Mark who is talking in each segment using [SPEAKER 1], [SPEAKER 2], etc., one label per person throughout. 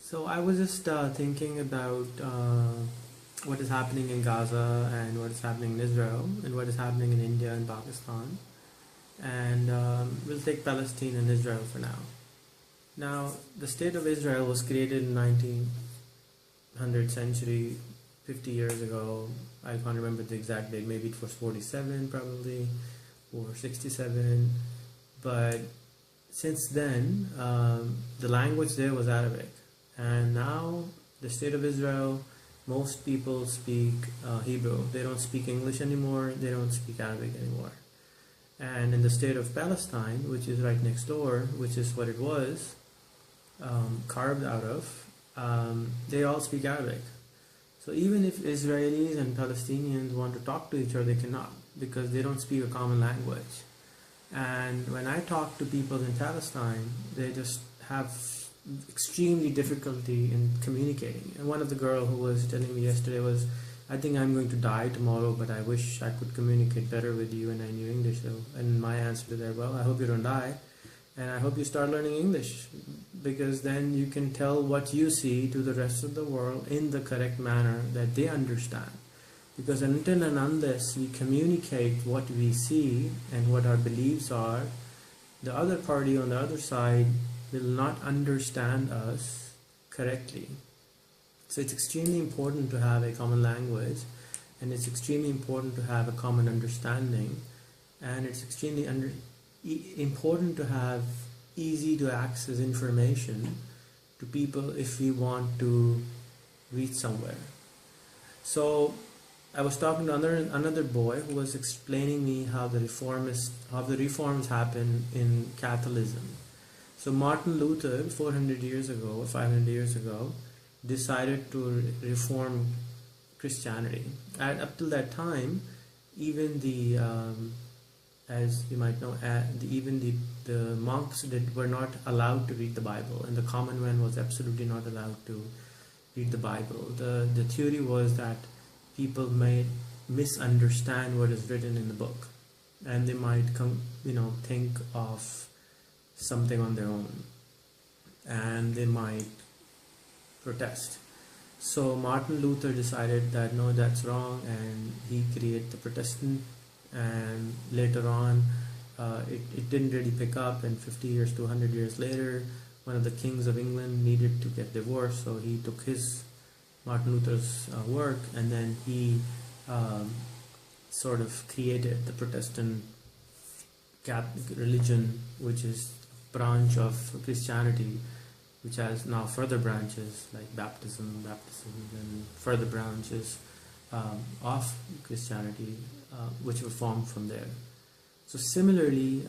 [SPEAKER 1] So I was just thinking about what is happening in Gaza and what is happening in Israel and what is happening in India and Pakistan. And we'll take Palestine and Israel for now. Now, the state of Israel was created in 1900 century, 50 years ago. I can't remember the exact date. Maybe it was 47 probably, or 67. But since then, the language there was Arabic. And now, the state of Israel, most people speak Hebrew. They don't speak English anymore. They don't speak Arabic anymore. And in the state of Palestine, which is right next door, which is what it was carved out of, they all speak Arabic. So even if Israelis and Palestinians want to talk to each other, they cannot, because they don't speak a common language. And when I talk to people in Palestine, they just have extremely difficulty in communicating. And one of the girl who was telling me yesterday was, I think I'm going to die tomorrow, but I wish I could communicate better with you and I knew English. So, and my answer to that, well, I hope you don't die, and I hope you start learning English, because then you can tell what you see to the rest of the world in the correct manner that they understand. Because until and unless we communicate what we see and what our beliefs are, the other party on the other side will not understand us correctly. So it's extremely important to have a common language, and it's extremely important to have a common understanding, and it's extremely important to have easy to access information to people if we want to reach somewhere. So I was talking to another boy who was explaining me how the reforms happen in Catholicism. So Martin Luther, 400 years ago or 500 years ago, decided to reform Christianity. And up till that time, even the as you might know, even the monks were not allowed to read the Bible, and the common man was absolutely not allowed to read the Bible. The theory was that people may misunderstand what is written in the book, and they might think of something on their own, and they might protest. So Martin Luther decided that no, that's wrong, and he created the Protestant. And later on, it didn't really pick up, and 50 years to 100 years later, one of the kings of England needed to get divorced, so he took Martin Luther's work, and then he sort of created the Protestant Catholic religion, which is a branch of Christianity, which has now further branches like baptism, and further branches of Christianity, which were formed from there. So similarly,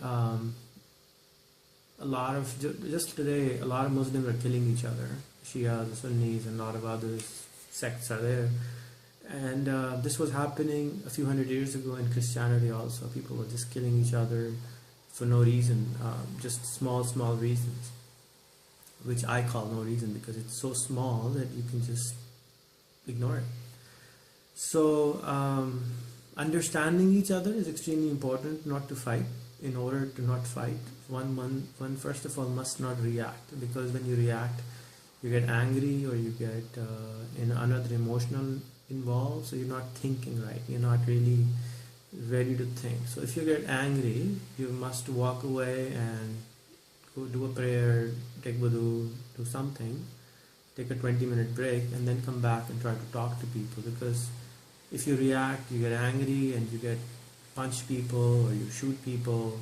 [SPEAKER 1] just today, a lot of Muslims are killing each other. Shia, the Sunnis, and a lot of other sects are there. And this was happening a few hundred years ago in Christianity also. People were just killing each other for no reason, just small reasons, which I call no reason because it's so small that you can just ignore it. So understanding each other is extremely important, not to fight. In order to not fight, one first of all must not react, because when you react, you get angry or you get in another emotional involved, so you're not thinking right, you're not really ready to think. So if you get angry, you must walk away and go do a prayer, take wudu, do something, take a 20-minute break, and then come back and try to talk to people. Because if you react, you get angry and you punch people or you shoot people,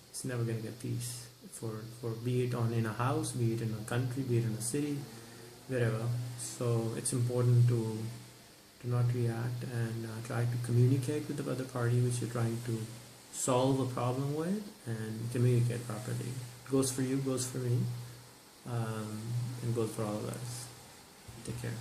[SPEAKER 1] it's never going to get peace. For be it in a house, be it in a country, be it in a city, wherever. So it's important to not react and try to communicate with the other party which you're trying to solve a problem with, and communicate properly. Goes for you, goes for me, and goes for all of us. Take care.